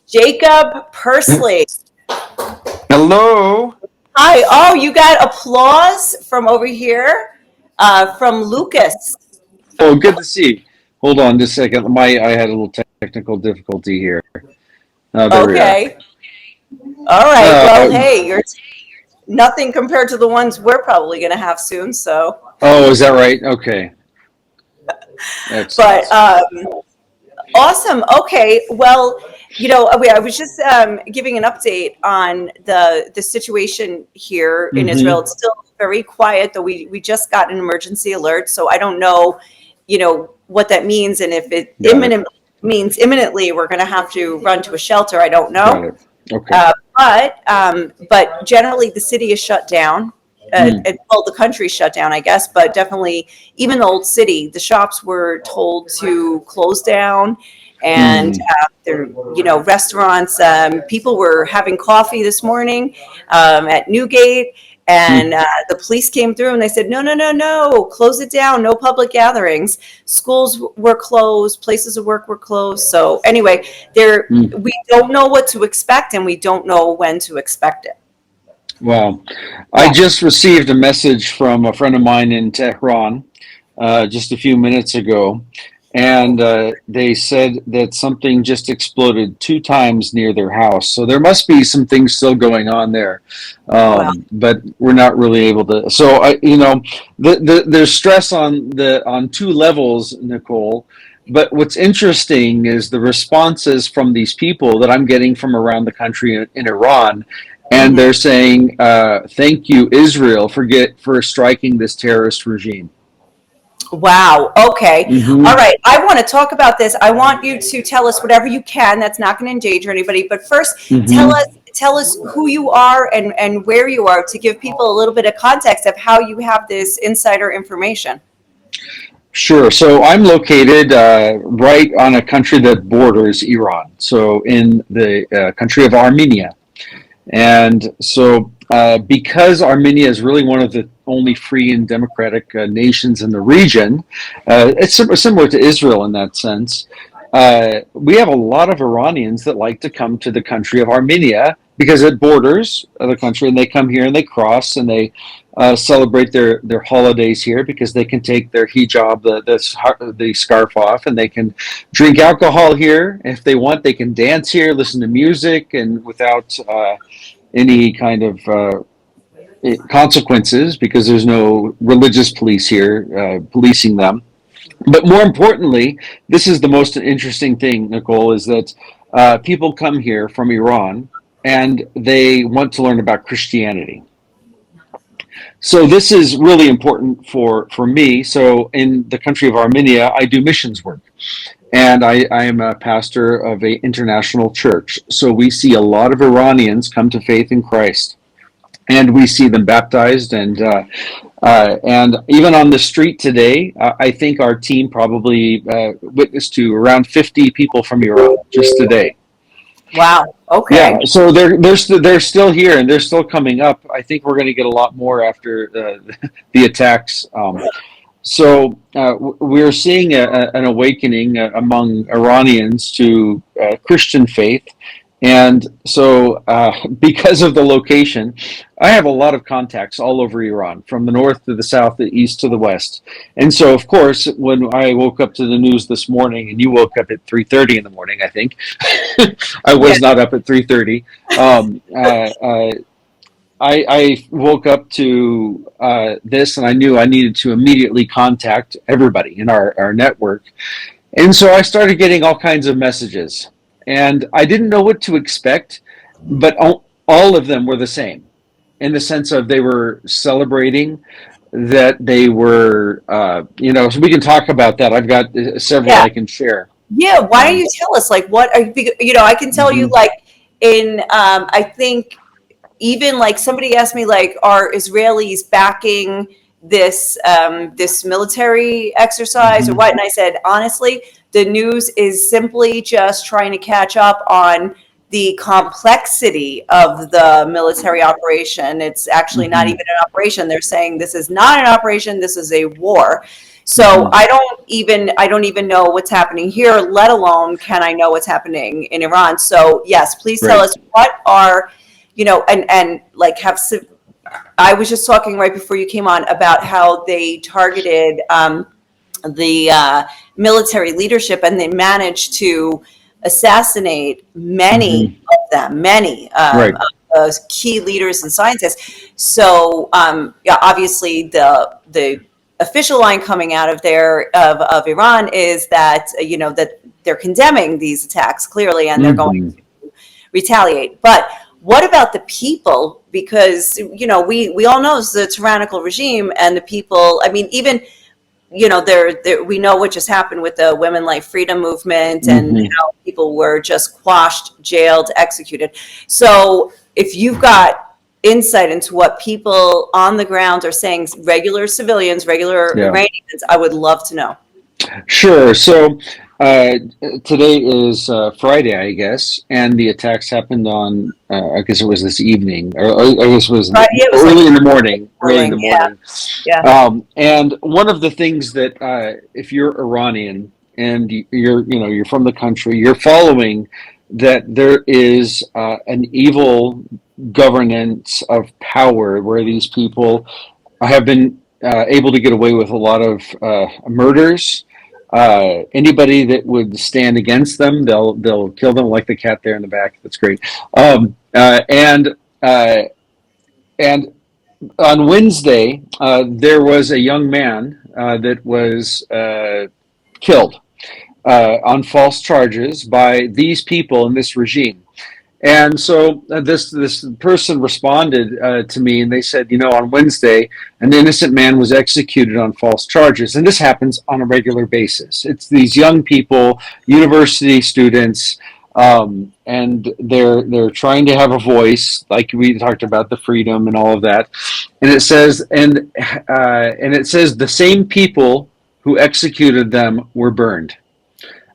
Jacob Pursley. Hello. Hi. Oh, you got applause from over here from Lucas. Oh, good to see. Hold on just a second. I had a little technical difficulty here. There we are. Okay. All right. Well, Uh, hey, you're nothing compared to the ones we're probably going to have soon. So, oh, is that right? Okay. but Excellent. awesome. Okay. Well, I was just giving an update on the situation here in Israel. Mm-hmm. It's still very quiet, though. We just got an emergency alert, so I don't know, what that means, and if it Got it. means imminently we're going to have to run to a shelter. I don't Got know. it. Okay. But generally the city is shut down. Mm. Well, the country's shut down, I guess, but definitely even the old city, the shops were told to close down, and Mm. there, restaurants. People were having coffee this morning at Newgate, and Mm. the police came through and they said, no, no, no, no, close it down, no public gatherings. Schools were closed, places of work were closed. So anyway, Mm. we don't know what to expect, and we don't know when to expect it. Wow. I Yeah. just received a message from a friend of mine in Tehran just a few minutes ago, and they said that something just exploded 2 times near their house. So there must be some things still going on there, Well, but we're not really able to. So there's stress on two levels, Nicole. But what's interesting is the responses from these people that I'm getting from around the country in Iran, and mhm. they're saying, "Thank you, Israel, for striking this terrorist regime." Wow. Okay. All Hmm. right. I want to talk about this. I want you to tell us whatever you can. That's not going to endanger anybody. But first, Hmm. tell us who you are and where you are, to give people a little bit of context of how you have this insider information. Sure. So I'm located right on a country that borders Iran. So in the country of Armenia. And so, because Armenia is really one of the only free and democratic nations in the region, it's similar to Israel in that sense. We have a lot of Iranians that like to come to the country of Armenia because it borders the country, and they come here and they cross and they celebrate their holidays here because they can take their hijab, the scarf off, and they can drink alcohol here if they want. They can dance here, listen to music, and without any kind of consequences because there's no religious police here policing them. But more importantly, this is the most interesting thing, Nicole, is that people come here from Iran and they want to learn about Christianity. So this is really important for me. So in the country of Armenia, I do missions work. And I am a pastor of an international church. So we see a lot of Iranians come to faith in Christ, and we see them baptized. And even on the street today, I think our team probably witnessed to around 50 people from Iran just today. Wow. Yeah, Okay. so they're still here and they're still coming up. I think we're going to get a lot more after the attacks. We're seeing an awakening among Iranians to Christian faith. And so, because of the location, I have a lot of contacts all over Iran, from the north to the south, the east to the west. And so, of course, when I woke up to the news this morning, and you woke up at 3:30 in the morning, I think, I Yeah. was not up at 3:30. Um, uh, uh, I woke up to this, and I knew I needed to immediately contact everybody in our network. And so I started getting all kinds of messages, and I didn't know what to expect, but all of them were the same in the sense of they were celebrating that they were, so we can talk about that. I've got several Yeah. I can share. Yeah. Why don't Um, you tell us, like, what are I can tell you, mhm. like, I think even like somebody asked me, like, are Israelis backing this military exercise or Mhm. what? And I said, honestly, the news is simply just trying to catch up on the complexity of the military operation. It's actually not even Mhm. an operation. They're saying this is not an operation, this is a war. So I don't even know what's happening here, let alone can I know what's happening in Iran. So yes, please tell Right. us what are, and like I was just talking right before you came on about how they targeted the military leadership, and they managed to assassinate many Hmm. of them, many Right. of those key leaders and scientists. So yeah, obviously the official line coming out of of Iran is that that they're condemning these attacks clearly, and they're going Hmm. to retaliate. But what about the people? Because we all know it's a tyrannical regime, and the people. I mean, even we know what just happened with the Women Life Freedom movement, and Hmm. how people were just quashed, jailed, executed. So if you've got insight into what people on the ground are saying, regular civilians, regular Yeah. Iranians, I would love to know. Sure. So uh, today is Friday, I guess, and the attacks happened on, I guess it was this evening, or I guess it was Right? Yeah, it was like early in the morning. Early in the morning. Yeah, morning. yeah. And one of the things that, if you're Iranian and you're from the country, you're following that there is an evil governance of power where these people have been able to get away with a lot of murders. Anybody that would stand against them, they'll kill them, like the cat there in the back. That's great. Um, uh, and uh, and on Wednesday, there was a young man that was killed on false charges by these people in this regime. And so this person responded to me, and they said, on Wednesday, an innocent man was executed on false charges, and this happens on a regular basis. It's these young people, university students, and they're trying to have a voice, like we talked about the freedom and all of that. And it says, and it says the same people who executed them were burned.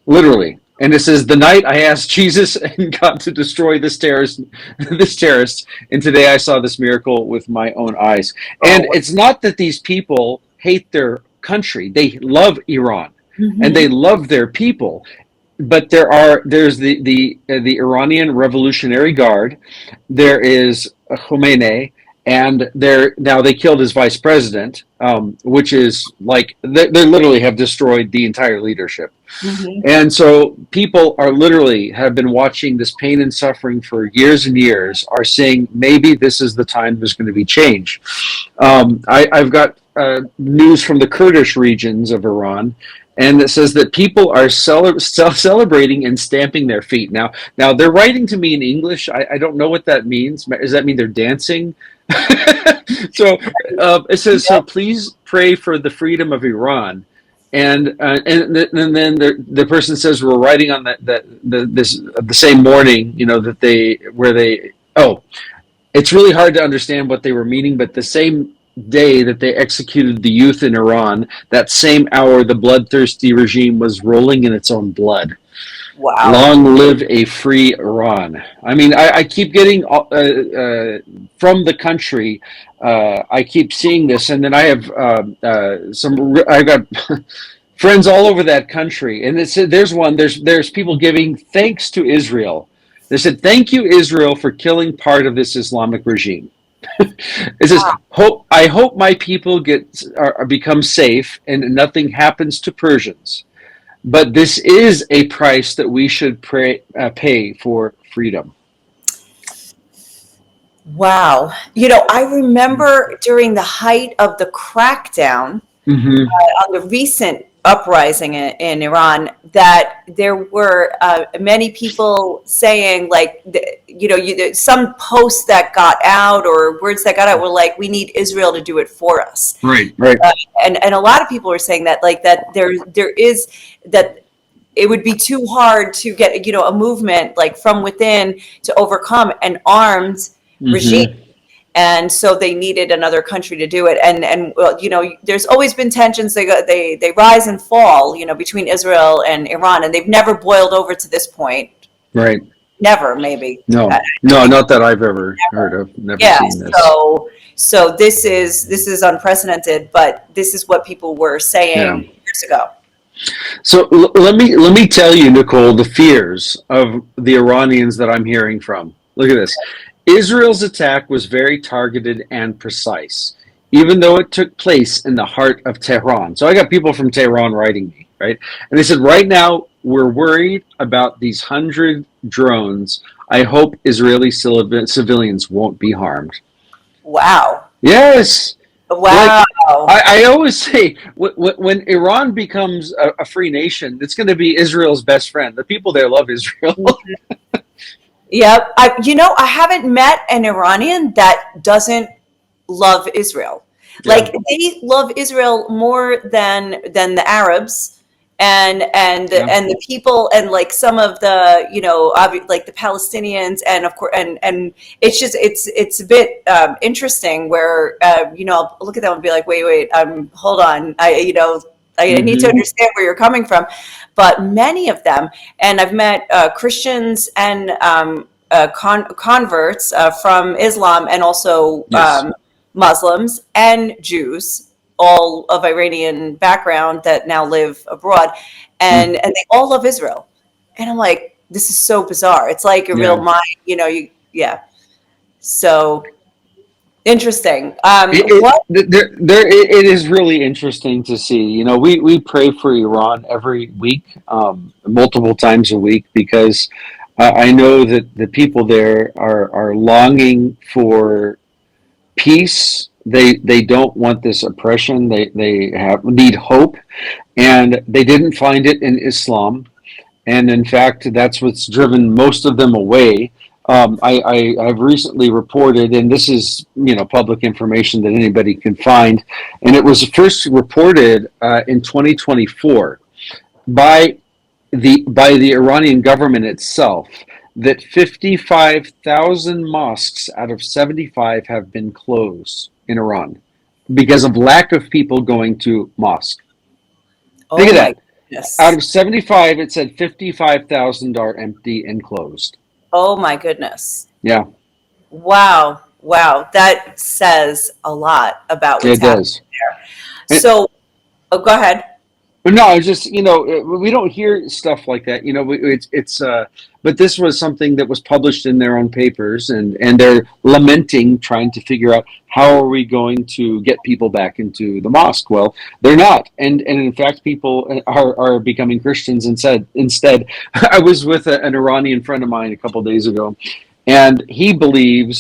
Literally. And it says, the night I asked Jesus and God to destroy this terrorist, and today I saw this miracle with my own eyes. And Oh, it's not that these people hate their country; they love Iran and mm-hmm. they love their people. But there's the Iranian Revolutionary Guard, there is Khomeini, and they killed his vice president, which is like they literally have destroyed the entire leadership. Mm-hmm. And so people are literally have been watching this pain and suffering for years and years, are saying maybe this is the time there's going to be change. I've got news from the Kurdish regions of Iran, and it says that people are celebrating and stamping their feet. Now they're writing to me in English. I don't know what that means. Does that mean they're dancing? So it says, so please pray for the freedom of Iran. And then the person says we're writing on the same morning, that they oh, it's really hard to understand what they were meaning, but the same day that they executed the youth in Iran, that same hour the bloodthirsty regime was rolling in its own blood. Wow. Long live a free Iran. I mean, I keep getting from the country. I keep seeing this, and then I have I got friends all over that country, and there's people giving thanks to Israel. They said, "Thank you, Israel, for killing part of this Islamic regime." It says, I hope my people become safe and nothing happens to Persians. But this is a price that we should pay for freedom. Wow. I remember during the height of the crackdown Hmm. on the recent uprising in Iran, that there were many people saying, like, some posts that got out or words that got out were like, we need Israel to do it for us. Right, right. And a lot of people were saying that, like, that there is that it would be too hard to get a movement like from within to overcome an armed regime, Hmm. and so they needed another country to do it. And well, there's always been tensions. They rise and fall, between Israel and Iran, and they've never boiled over to this point. Right. Never, maybe. No, I no, think not that I've ever heard of. Never yeah. seen this. So this is unprecedented, but this is what people were Yeah. saying years ago. So let me tell you, Nicole, the fears of the Iranians that I'm hearing from. Look at this. Israel's attack was very targeted and precise, even though it took place in the heart of Tehran. So I got people from Tehran writing me, right? And they said, right now we're worried about these 100 drones. I hope Israeli civilians won't be harmed. Wow. Yes. Like, Wow. I always say, when Iran becomes a free nation, it's going to be Israel's best friend. The people there love Israel. Yep. I haven't met an Iranian that doesn't love Israel. Yeah. Like they love Israel more than the Arabs Yeah. and the people and like some of the like the Palestinians and of course and it's just it's a bit interesting where I'll look at them and be like wait hold on I need to Hmm. understand where you're coming from, but many of them, and I've met Christians and converts from Islam and also Yes. Muslims and Jews, all of Iranian background that now live abroad, Mm. and they all love Israel, and I'm like, this is so bizarre. It's like a real Yeah. mind, yeah. So interesting. It, What? it is really interesting to see. We pray for Iran every week, multiple times a week, because I know that the people there are longing for peace. They don't want this oppression. They need hope, and they didn't find it in Islam. And in fact, that's what's driven most of them away. I've recently reported, and this is public information that anybody can find, and it was first reported in 2024 by the Iranian government itself that 55,000 mosques out of 75 have been closed in Iran because of lack of people going to mosque. Think Oh of my that. Out goodness. of 75, it said 55,000 are empty and closed. Oh my goodness. Yeah, Wow. Wow. That says a lot about what's it happening does. there. And, So, oh, go ahead. but no, it's just we don't hear stuff like that. But this was something that was published in their own papers, and they're lamenting, trying to figure out how are we going to get people back into the mosque. Well, they're not, and in fact, people are becoming Christians instead. I was with an Iranian friend of mine a couple of days ago, and he believes,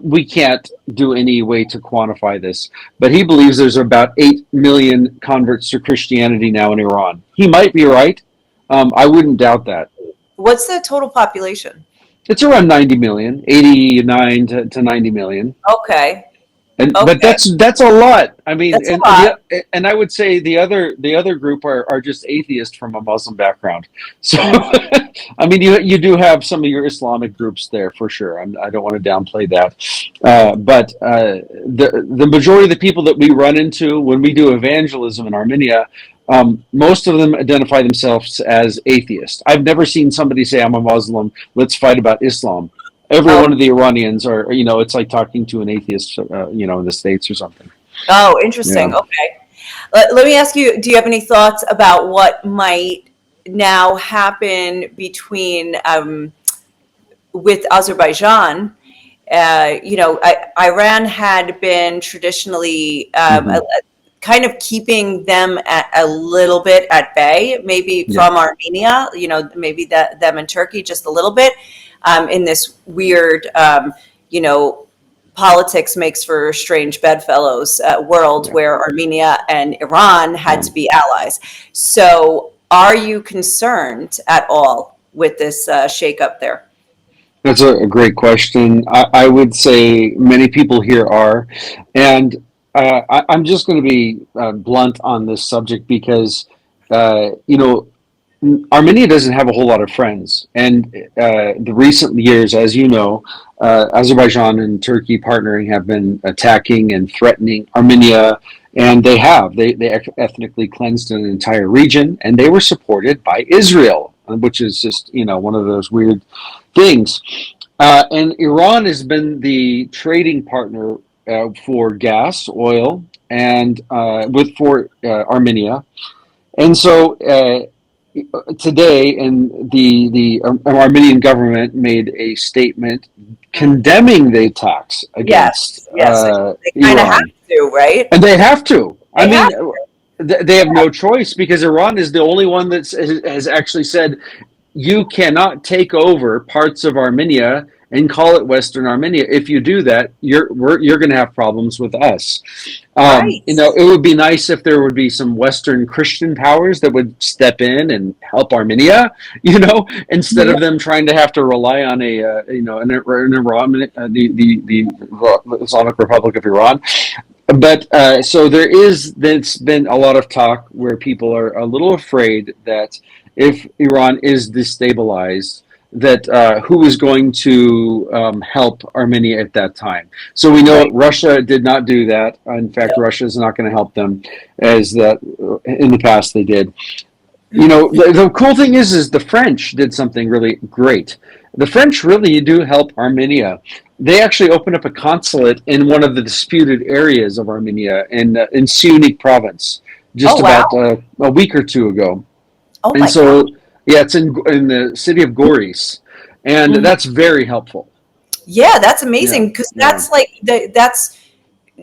we can't do any way to quantify this, but he believes there's about 8 million converts to Christianity now in Iran. He might be right. I wouldn't doubt that. What's the total population? It's around 90 million, 89 to 90 million. Okay. But Okay. that's a lot. I mean, That's a lot. and I would say the other group are just atheists from a Muslim background. So Mhm. I mean, you do have some of your Islamic groups there for sure. I don't want to downplay that, but the majority of the people that we run into when we do evangelism in Armenia, most of them identify themselves as atheists. I've never seen somebody say, "I'm a Muslim. Let's fight about Islam." Every Oh, one of the Iranians it's like talking to an atheist, in the States or something. oh, Yeah. interesting. Okay. Let me ask you, do you have any thoughts about what might now happen between with Azerbaijan? Iran had been traditionally Hmm. kind of keeping them a little bit at bay, maybe Yeah. from Armenia, maybe them and Turkey just a little bit, in this weird, you know, politics makes for strange bedfellows world Yeah. where Armenia and Iran had Yeah. to be allies. So, are you concerned at all with this shakeup there? That's a great question. I would say many people here are, and I'm just going to be blunt on this subject because, uh, you know, Armenia doesn't have a whole lot of friends, and the recent years, as you know, Azerbaijan and Turkey partnering have been attacking and threatening Armenia, and they ethnically cleansed an entire region, and they were supported by Israel. which is just, one of those weird things. And Iran has been the trading partner for gas, oil, and for Armenia. And so today, and the Armenian government made a statement condemning the attacks against Yes, they kind of have Iran. to, right? And they have to. I They mean, have to. they have no choice, because Iran is the only one that has actually said, you cannot take over parts of Armenia and call it Western Armenia. If you do that, you're going to have problems with us. Right. It would be nice if there would be some Western Christian powers that would step in and help Armenia, instead of them trying to have to rely on an Iran, the Islamic Republic of Iran. But so there's been a lot of talk where people are a little afraid that if Iran is destabilized, that who is going to help Armenia at that time. So we know Russia did not do that. In fact, Russia is not going to help them, as that in the past they did. The cool thing is the French did something really great. The French really do help Armenia. They actually opened up a consulate in one of the disputed areas of Armenia in Syunik province just about a week or two ago. Oh, and so, yeah, it's in the city of Goris, and that's very helpful. Yeah, that's amazing, because that's that's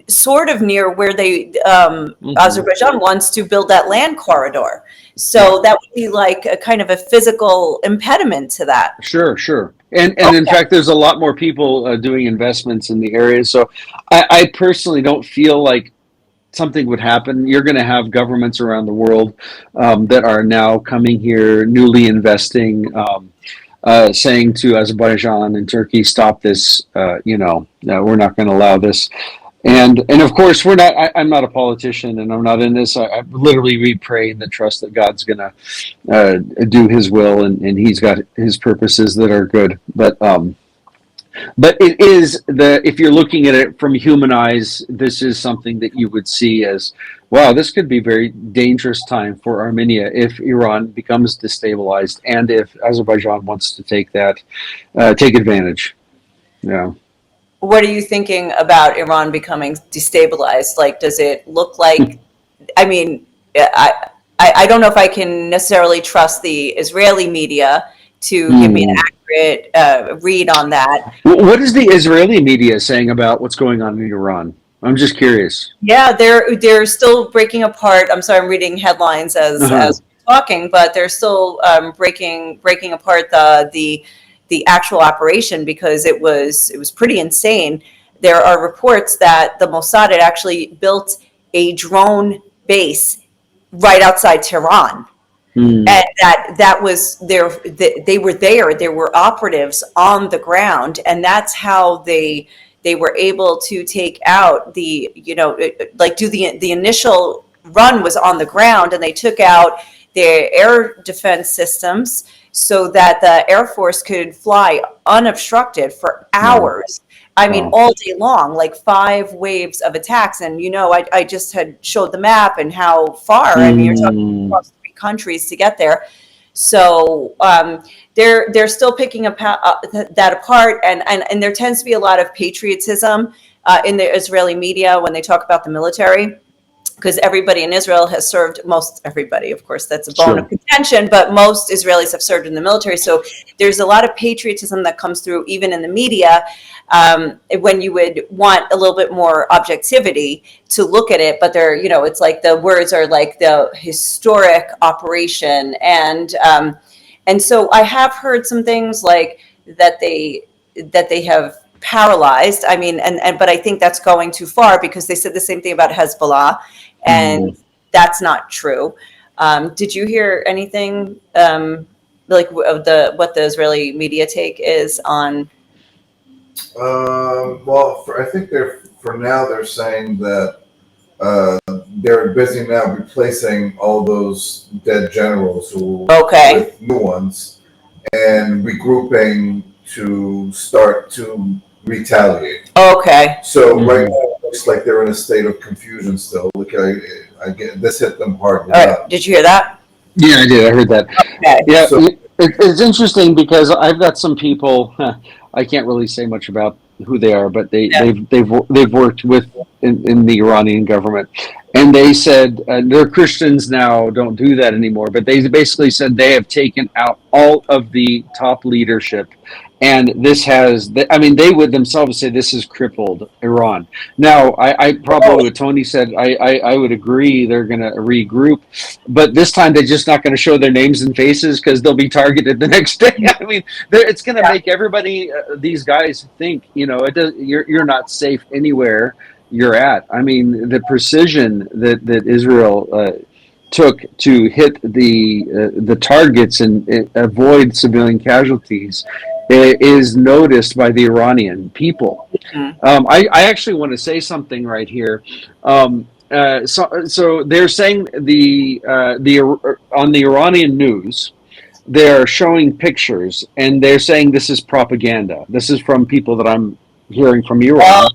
sort of near where they Azerbaijan wants to build that land corridor. So that would be like a kind of a physical impediment to that. Sure. And in fact, there's a lot more people doing investments in the area. So I personally don't feel like something would happen. You're going to have governments around the world that are now coming here, newly investing, saying to Azerbaijan and Turkey, stop this, no, we're not going to allow this. And of course, I'm not a politician, and I'm not in this. I literally pray and trust that God's going to do His will, and He's got His purposes that are good. But it is if you're looking at it from human eyes, this is something that you would see as, wow, this could be a very dangerous time for Armenia if Iran becomes destabilized, and if Azerbaijan wants to take advantage. Yeah. What are you thinking about Iran becoming destabilized? Like, does it look like, I mean, I don't know if I can necessarily trust the Israeli media to give me an accurate read on that. What is the Israeli media saying about what's going on in Iran? I'm just curious. Yeah, they're still breaking apart. I'm sorry, I'm reading headlines as we're talking, but they're still breaking apart the actual operation, because it was pretty insane. There are reports that the Mossad had actually built a drone base right outside Tehran. And that was they were there. There were operatives on the ground, and that's how they were able to take out the initial run was on the ground, and they took out their air defense systems so that the Air Force could fly unobstructed for hours. I mean, all day long, like 5 waves of attacks. And, I just had showed the map and how far. I mean, you're talking across 3 countries to get there. So they're still picking that apart. And there tends to be a lot of patriotism in the Israeli media when they talk about the military, because everybody in Israel has served, most everybody, of course, that's a bone of contention, but most Israelis have served in the military. So there's a lot of patriotism that comes through even in the media, when you would want a little bit more objectivity to look at it. But it's like the words are like the historic operation. And so I have heard some things like that they have paralyzed. I mean, but I think that's going too far, because they said the same thing about Hezbollah, and that's not true. Did you hear anything like what the Israeli media take is on? Well, I think for now they're saying that they're busy now replacing all those dead generals with new ones, and regrouping to start to retaliate. Okay. So right now it looks like they're in a state of confusion still. Look, I get this hit them hard. All right. Did you hear that? Yeah, I did. I heard that. Okay. Yeah. So It's interesting because I've got some people. I can't really say much about who they are, but they've worked with in the Iranian government, and they said they're Christians now. Don't do that anymore. But they basically said they have taken out all of the top leadership, and this has. I mean, they would themselves say this has crippled Iran. Now, I probably what Tony said. I would agree. They're going to regroup, but this time they're just not going to show their names and faces because they'll be targeted the next day. I mean, it's going to make everybody, these guys, think. You're not safe anywhere you're at. I mean, the precision that Israel took to hit the targets and avoid civilian casualties is noticed by the Iranian people. I actually want to say something right here. So they're saying on the Iranian news, they're showing pictures and they're saying this is propaganda. This is from people that I'm hearing from Iran.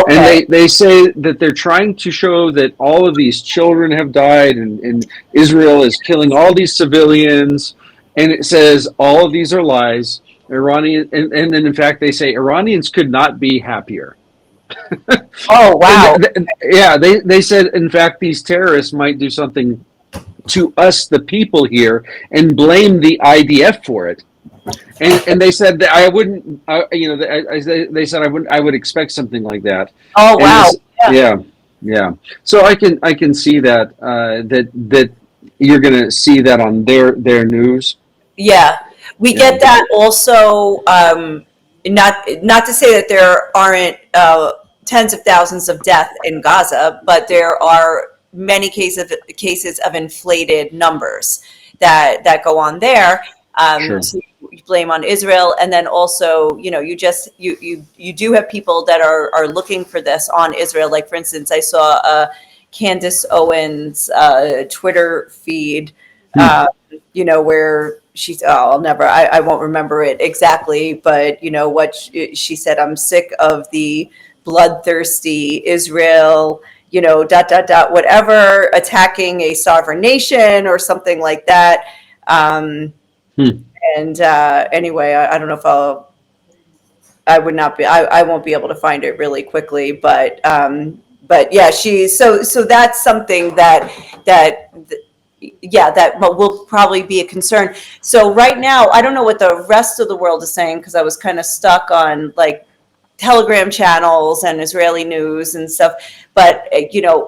And they say that they're trying to show that all of these children have died and Israel is killing all these civilians. And it says all of these are lies. Iranian, and then in fact they say Iranians could not be happier. Oh, wow. They said in fact these terrorists might do something to us, the people here, and blame the IDF for it. And they said that I wouldn't, they said I would expect something like that. Oh, wow. Yeah. So I can see that that you're going to see that on their news. Yeah, we get that also. Not to say that there aren't tens of thousands of deaths in Gaza, but there are many cases of inflated numbers that go on there. Sure. So you blame on Israel, and then also, you do have people that are looking for this on Israel. Like, for instance, I saw Candace Owens' Twitter feed, where she's, I won't remember it exactly, but what she said, I'm sick of the bloodthirsty Israel, whatever, attacking a sovereign nation or something like that. And anyway, I don't know if I won't be able to find it really quickly, but yeah, so that's something that will probably be a concern. So right now, I don't know what the rest of the world is saying, because I was kind of stuck on like Telegram channels and Israeli news and stuff. But,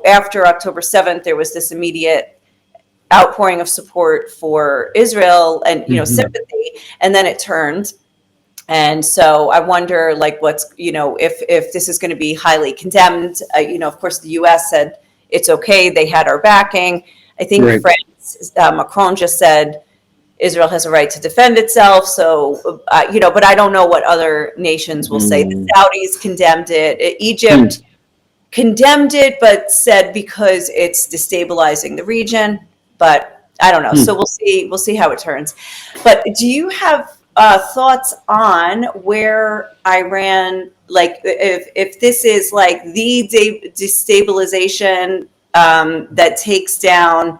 after October 7th, there was this immediate outpouring of support for Israel and, sympathy, and then it turned. And so I wonder, like, what's, if this is going to be highly condemned. Of course, the U.S. said it's okay. They had our backing. I think France, Macron just said Israel has a right to defend itself. So, but I don't know what other nations will say. The Saudis condemned it. Egypt condemned it, but said because it's destabilizing the region. But I don't know. So we'll see how it turns. But do you have thoughts on where Iran, like, if this is like the destabilization that takes down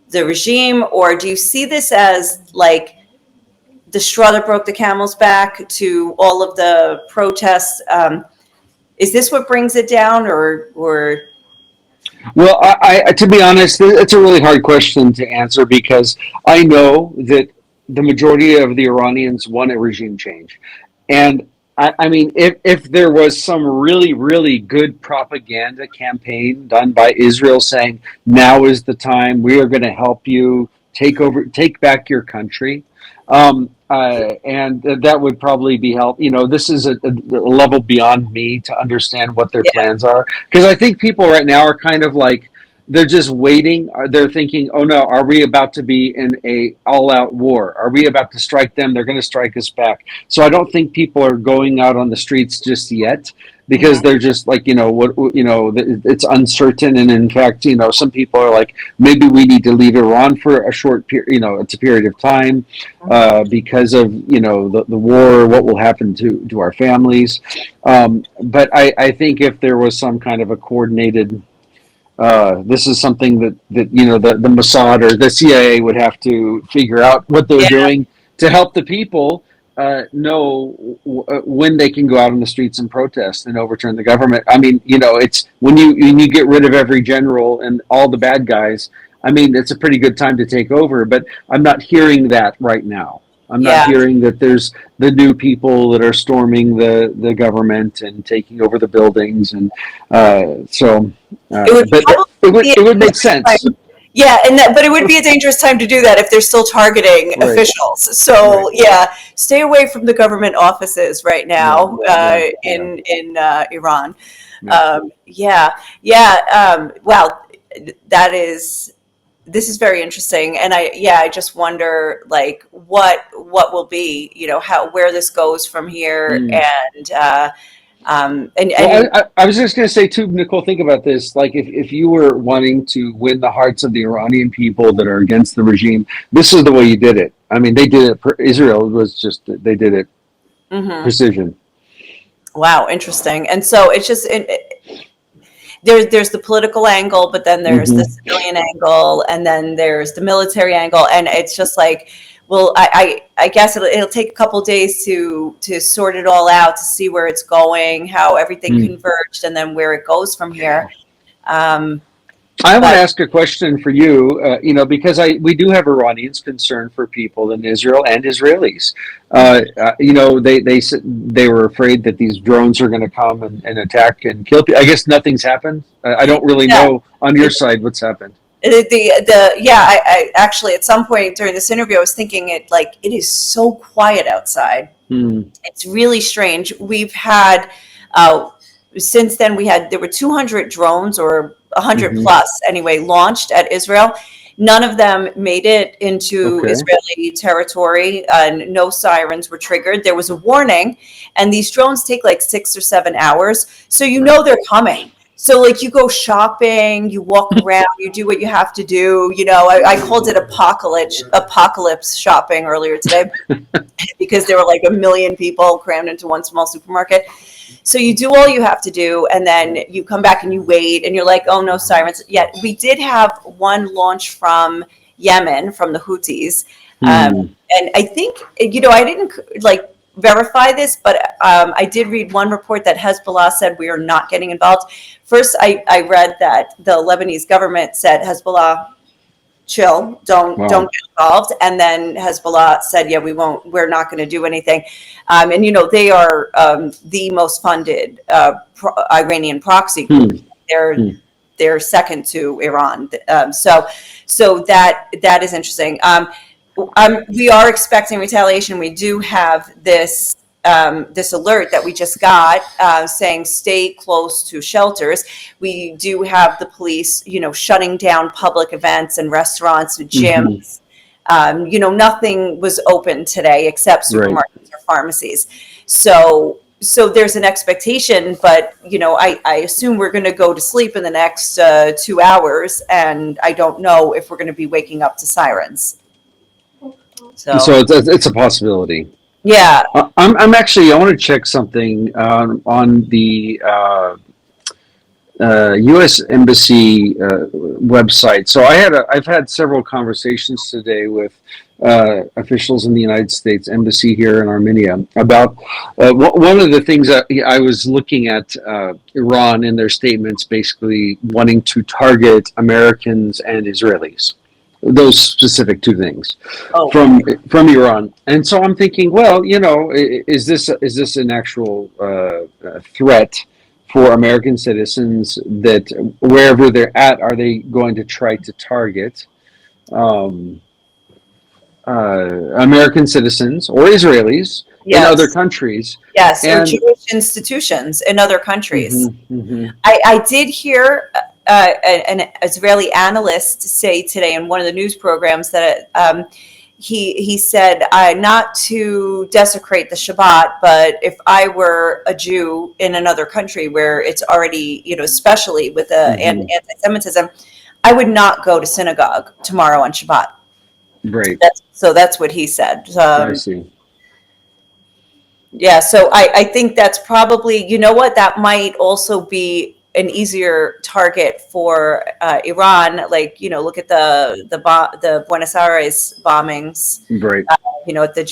the regime, or do you see this as like the straw that broke the camel's back to all of the protests? Is this what brings it down, or? Well, I to be honest, it's a really hard question to answer, because I know that the majority of the Iranians want a regime change. And I mean, if there was some really, really good propaganda campaign done by Israel saying, now is the time, we are going to help you take back your country, and that would probably be help. This is a level beyond me to understand what their plans are, because I think people right now are kind of like, they're just waiting. They're thinking, oh no, are we about to be in a all-out war? Are we about to strike them? They're going to strike us back. So I don't think people are going out on the streets just yet, because they're just like, it's uncertain. And in fact, some people are like, maybe we need to leave Iran for a short period, it's a period of time, because of, the war, what will happen to our families. But I think if there was some kind of a coordinated, this is something that the Mossad or the CIA would have to figure out what they're doing to help the people know when they can go out on the streets and protest and overturn the government. I mean, it's when you get rid of every general and all the bad guys. I mean, it's a pretty good time to take over, but I'm not hearing that right now. I'm not hearing that there's the new people that are storming the government and taking over the buildings, and it would make sense. Yeah, but it would be a dangerous time to do that if they're still targeting officials. So stay away from the government offices right now in Iran. Wow, this is very interesting, and I just wonder like what will be, where this goes from here, I was just going to say too, Nicole, think about this. Like if you were wanting to win the hearts of the Iranian people that are against the regime, this is the way you did it. I mean, they did it. Israel they did it precision. Wow, interesting. And so it's just there's the political angle, but then there's the civilian angle, and then there's the military angle, and it's just like, well, I guess it'll take a couple of days to sort it all out, to see where it's going, how everything converged, and then where it goes from here. I want to ask a question for you, because we do have Iranians concerned for people in Israel and Israelis. They were afraid that these drones are going to come and attack and kill people. I guess nothing's happened. I don't really know on your side what's happened. I actually at some point during this interview I was thinking it is so quiet outside. It's really strange. We've had since then there were 200 drones or 100 plus anyway launched at Israel. None of them made it into Israeli territory, and no sirens were triggered. There was a warning, and these drones take like 6 or 7 hours, so they're coming. So you go shopping, you walk around, you do what you have to do. I called it apocalypse shopping earlier today because there were like 1 million people crammed into one small supermarket. So you do all you have to do, and then you come back and you wait, and you're like, oh, no sirens yet. We did have one launch from Yemen, from the Houthis. And I think, I didn't verify this, but I did read one report that Hezbollah said we are not getting involved. First, I read that the Lebanese government said, Hezbollah, chill, don't get involved. And then Hezbollah said, we're not going to do anything. And they are the most funded Iranian proxy group. They're second to Iran. So that is interesting. We are expecting retaliation. We do have this alert that we just got saying stay close to shelters. We do have the police, shutting down public events and restaurants and gyms. Nothing was open today except supermarkets or pharmacies. So there's an expectation, but I assume we're going to go to sleep in the next 2 hours, and I don't know if we're going to be waking up to sirens. So it's a possibility. Yeah. I'm actually, I want to check something on the U.S. Embassy website. So I've had several conversations today with officials in the United States Embassy here in Armenia about one of the things that I was looking at Iran in their statements, basically wanting to target Americans and Israelis. Those specific two things from Iran, and so I'm thinking, well, is this an actual threat for American citizens that wherever they're at, are they going to try to target American citizens or Israelis in other countries? Yes, or Jewish institutions in other countries. I did hear an Israeli analyst say today in one of the news programs that he said, not to desecrate the Shabbat, but if I were a Jew in another country where it's already, especially with anti-Semitism, I would not go to synagogue tomorrow on Shabbat. Right. That's what he said. I see. Yeah, so I think that's probably, that might also be an easier target for Iran. Like, look at the Buenos Aires bombings, Right. At the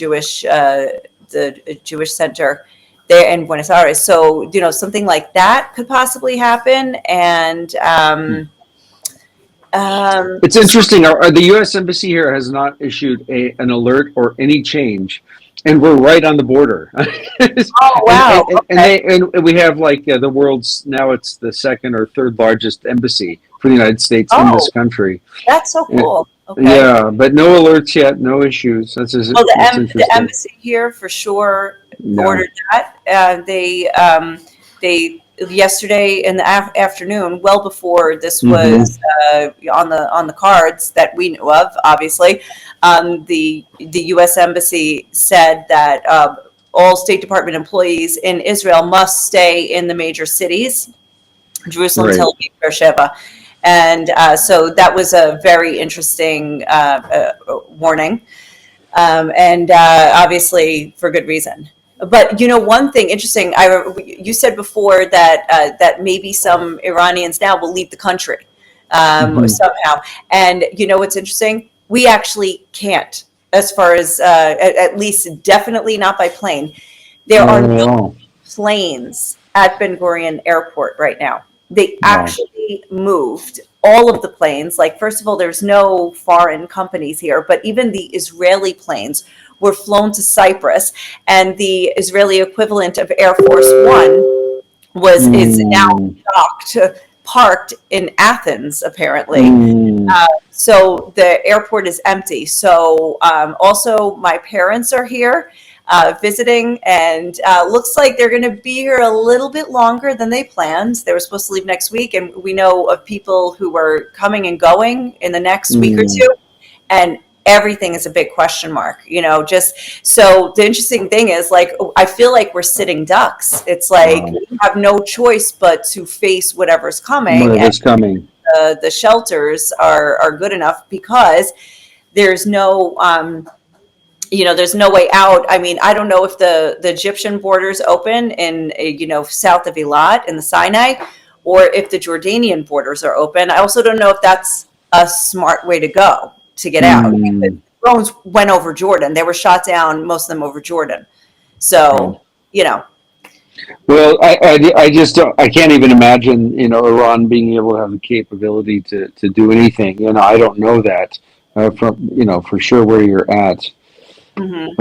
Jewish center there in Buenos Aires. So, something like that could possibly happen. And it's interesting. The U.S. Embassy here has not issued an alert or any change, and we're right on the border. Oh wow! And we have like the world's, now it's the second or third largest embassy for the United States in this country. That's so cool. Okay. Yeah, but no alerts yet, no issues. That's interesting. The embassy here for sure ordered that. They yesterday in the afternoon, well before this was on the cards that we knew of, obviously, the U.S. Embassy said that all State Department employees in Israel must stay in the major cities, Jerusalem, Tel Aviv, Beersheba. And so that was a very interesting warning, and obviously for good reason. But one thing interesting, you said before that that maybe some Iranians now will leave the country somehow. And what's interesting? We actually can't, as far as at least definitely not by plane. There are no planes at Ben Gurion Airport right now. They actually moved all of the planes. Like, first of all, there's no foreign companies here, but even the Israeli planes were flown to Cyprus, and the Israeli equivalent of Air Force One is now parked in Athens, apparently. So the airport is empty. So also my parents are here visiting, and looks like they're going to be here a little bit longer than they planned. They were supposed to leave next week, and we know of people who are coming and going in the next week or two, and everything is a big question mark, just so the interesting thing is, like, I feel like we're sitting ducks. It's like we have no choice but to face whatever's coming. The shelters are good enough because there's no there's no way out. I mean, I don't know if the Egyptian borders open in south of Eilat in the Sinai, or if the Jordanian borders are open. I also don't know if that's a smart way to go to get out. The drones went over Jordan. They were shot down, most of them over Jordan. So, Well, I just don't, I can't even imagine, Iran being able to have the capability to do anything. I don't know that from, for sure where you're at. And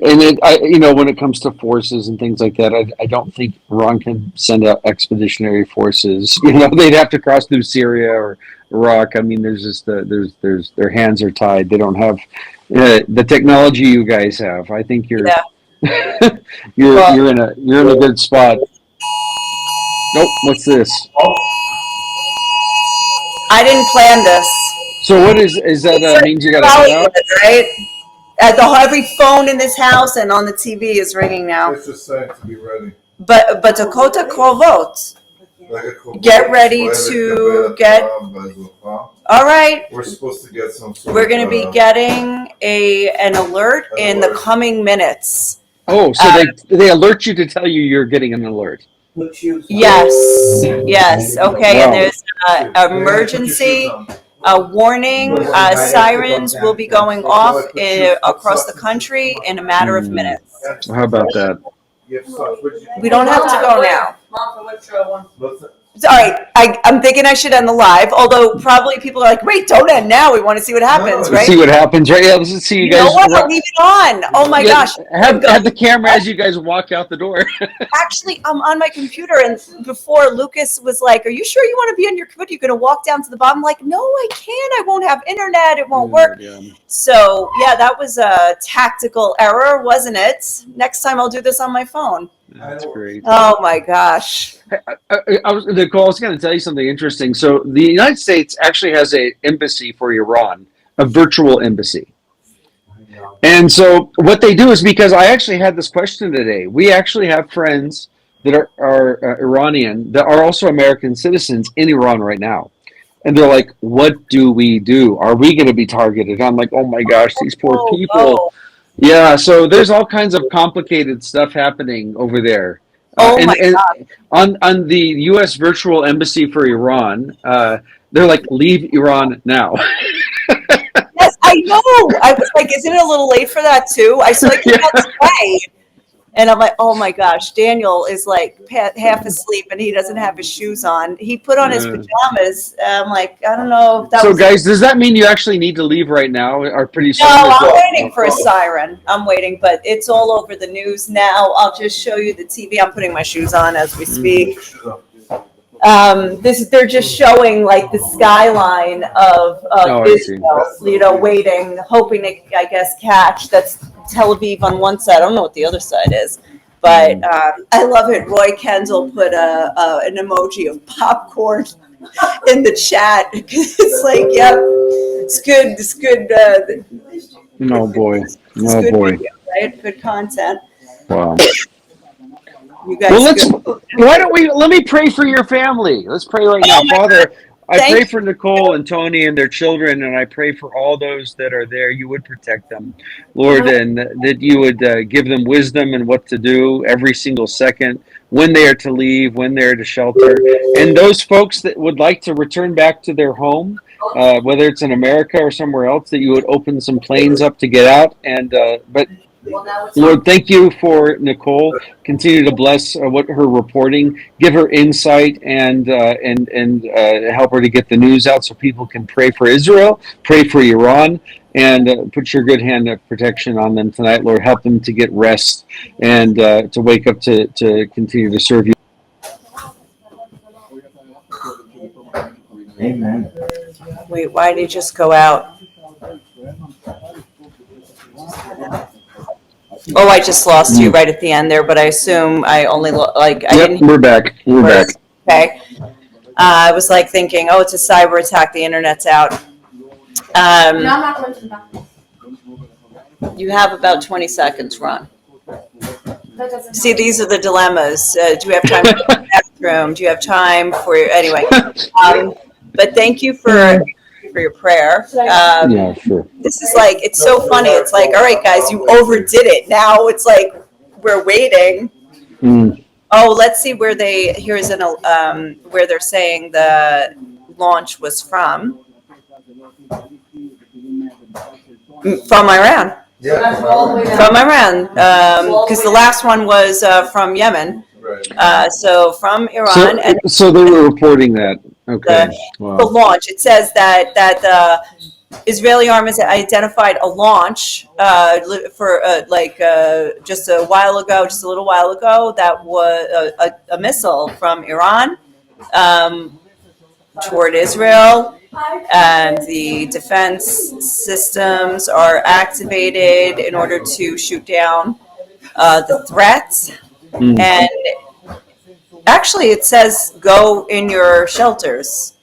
when it comes to forces and things like that, I don't think Iran can send out expeditionary forces. They'd have to cross through Syria or Iraq. I mean, there's just there's their hands are tied. They don't have the technology you guys have. I think you're you're in a good spot. Nope. What's this? I didn't plan this. So what is that? Means you got to head out, right? Every phone in this house and on the TV is ringing now. It's just saying to be ready. But Dakota Krovot. Get ready to get. All right. We're supposed to get some. We're going to be getting an alert in the coming minutes. Oh, so they alert you to tell you you're getting an alert. Yes. Okay, and there's emergency. Warning, sirens will be going off across the country in a matter of minutes. How about that? We don't have to go now. All right, I'm thinking I should end the live, although probably people are like, wait, don't end now. We want to see what happens, right? See what happens, right? Yeah, let's see you guys. You know what? I'll leave it on. Oh my gosh. Have the camera as you guys walk out the door. Actually, I'm on my computer, and before Lucas was like, are you sure you want to be on your computer? You're going to walk down to the bottom? I'm like, no, I can't. I won't have internet. It won't work. Yeah. So, yeah, that was a tactical error, wasn't it? Next time I'll do this on my phone. That's great. Oh my gosh. Nicole, I was going to tell you something interesting. So the United States actually has an embassy for Iran, a virtual embassy. And so what they do is, because I actually had this question today, we actually have friends that are Iranian that are also American citizens in Iran right now. And they're like, what do we do? Are we going to be targeted? I'm like, oh my gosh, these poor people. Yeah, so there's all kinds of complicated stuff happening over there. Oh my on the U.S. virtual embassy for Iran, they're like, leave Iran now. Yes, I know. I was like, isn't it a little late for that too? I saw like that's way. And I'm like, oh my gosh, Daniel is like half asleep and he doesn't have his shoes on. He put on his pajamas. I'm like, I don't know if that So, was. guys, does that mean you actually need to leave right now, or pretty soon? No, as I'm well? waiting for a siren. I'm waiting, but it's all over the news now. I'll just show you the TV. I'm putting my shoes on as we speak. They're just showing like the skyline of Israel, waiting, hoping to, I guess, catch. That's Tel Aviv on one side. I don't know what the other side is, but I love it. Roy Kendall put an emoji of popcorn in the chat. It's like, yep, it's good. It's good. Oh boy, Good video, right? Good content. Wow. You guys let me pray for your family. Let's pray right now. Father, I pray for Nicole and Tony and their children, and I pray for all those that are there. You would protect them, Lord, and that you would give them wisdom and what to do every single second, when they are to leave, when they are to shelter. And those folks that would like to return back to their home, whether it's in America or somewhere else, that you would open some planes up to get out. And but Lord, thank you for Nicole. Continue to bless what her reporting, give her insight, and help her to get the news out so people can pray for Israel, pray for Iran, and put your good hand of protection on them tonight, Lord. Help them to get rest and to wake up to continue to serve you. Amen. Wait, why did he just go out? Oh, I just lost you right at the end there, but I assume I only Yep, we're back. We're back. Okay. I was like thinking, oh, it's a cyber attack. The internet's out. No, I'm not going to the bathroom. You have about 20 seconds, Ron. That doesn't See, these are the dilemmas. Do we have time for the bathroom? Do you have time for anyway? But thank you for your prayer. Yeah, sure. This is like, it's so funny. It's like, all right, guys, you overdid it. Now it's like we're waiting. Oh, let's see where here's where they're saying the launch was from. From Iran. Yeah. From Iran, because the last one was from Yemen. Right. So from Iran, So they were reporting that. Okay. The launch. It says that the Israeli army has identified a launch for just a little while ago, that was a missile from Iran toward Israel, and the defense systems are activated in order to shoot down the threats. And actually, it says go in your shelters.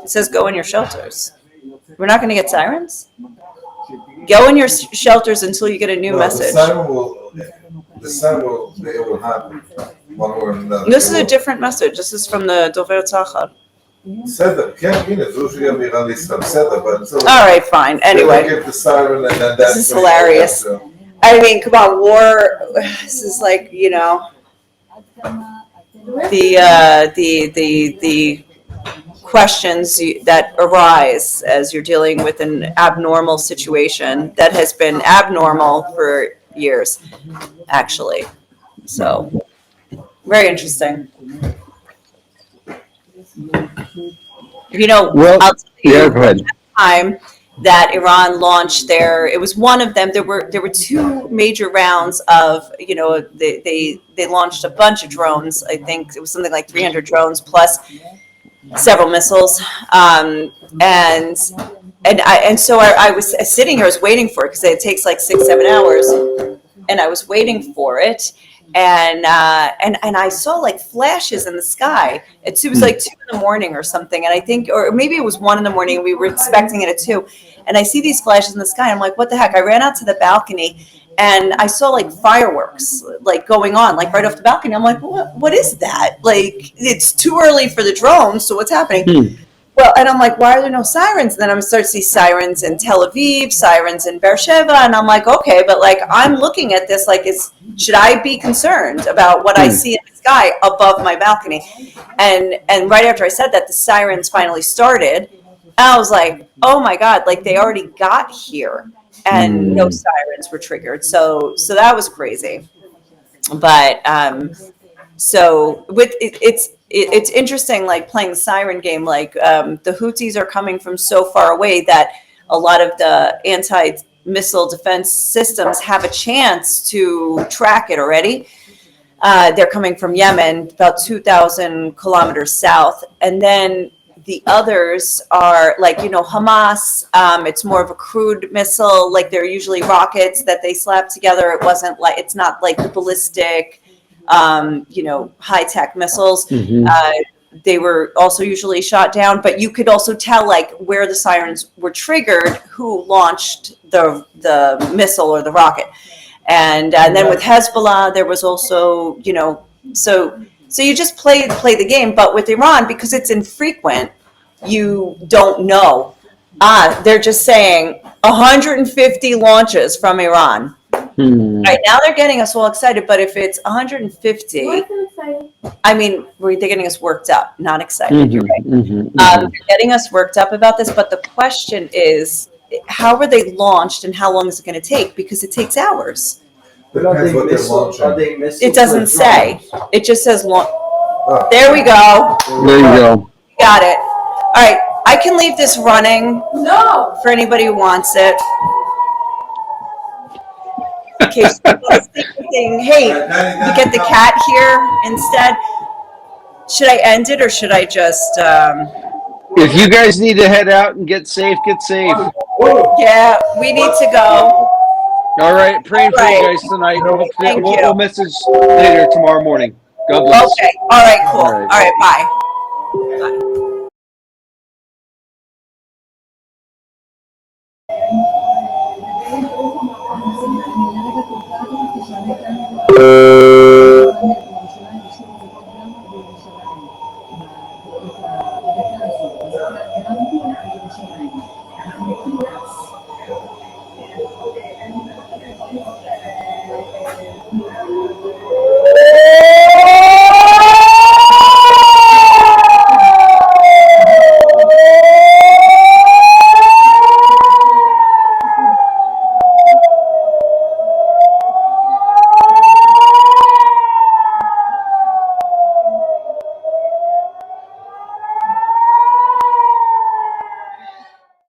It says go in your shelters. We're not going to get sirens? Go in your shelters until you get a new message. The siren will be able to happen one way or another. This is a different message. This is from the Dover Tzachar. בסדר, כן, הנה, זו שיהיה באיראן ליסטה, בסדר, but... All right, fine. Anyway. Give the siren and then this is hilarious. I mean, come on, war. This is like, the questions that arise as you're dealing with an abnormal situation that has been abnormal for years, actually. So, very interesting. Well, I'll tell you, go ahead. Time that Iran launched it was one of them. There were two major rounds of, they launched a bunch of drones. I think it was something like 300 drones plus several missiles. And so I was sitting here, I was waiting for it because it takes like 6-7 hours, and I was waiting for it. And I saw like flashes in the sky. It was like 2 a.m. or something. And I think, or maybe it was 1 a.m. and we were expecting it at 2. And I see these flashes in the sky. I'm like, what the heck? I ran out to the balcony and I saw like fireworks like going on, like right off the balcony. I'm like, what is that? Like, it's too early for the drones. So what's happening? Well, and I'm like, why are there no sirens? And then I'm gonna start to see sirens in Tel Aviv, sirens in Beersheba, and I'm like, okay, but like I'm looking at this like, should I be concerned about what I see in the sky above my balcony? And right after I said that, the sirens finally started. And I was like, oh my God, like they already got here and no sirens were triggered. So that was crazy. But so with it's interesting, like playing the siren game. Like the Houthis are coming from so far away that a lot of the anti-missile defense systems have a chance to track it already. They're coming from Yemen, about 2,000 kilometers south, and then the others are like, Hamas. It's more of a crude missile. Like they're usually rockets that they slap together. It's not like the ballistic, high-tech missiles. They were also usually shot down, but you could also tell like where the sirens were triggered, who launched the missile or the rocket. And then with Hezbollah, there was also, so you just play the game. But with Iran, because it's infrequent, you don't know. They're just saying 150 launches from Iran. Right now they're getting us all excited, but if it's 150, I mean, they're getting us worked up, not excited. You're right. They're getting us worked up about this, but the question is, how were they launched and how long is it going to take? Because it takes hours. Depends what they're launching. It doesn't say. It just says launch. There we go. There you go. Got it. All right. I can leave this running for anybody who wants it. In case somebody's thinking, hey, you get the cat here instead. Should I end it or should I just... If you guys need to head out and get safe, get safe. Yeah, we need to go. All right, praying for you guys tonight. Thank you. We'll message later tomorrow morning. God bless. Okay. All right, cool. All right, bye. Bye.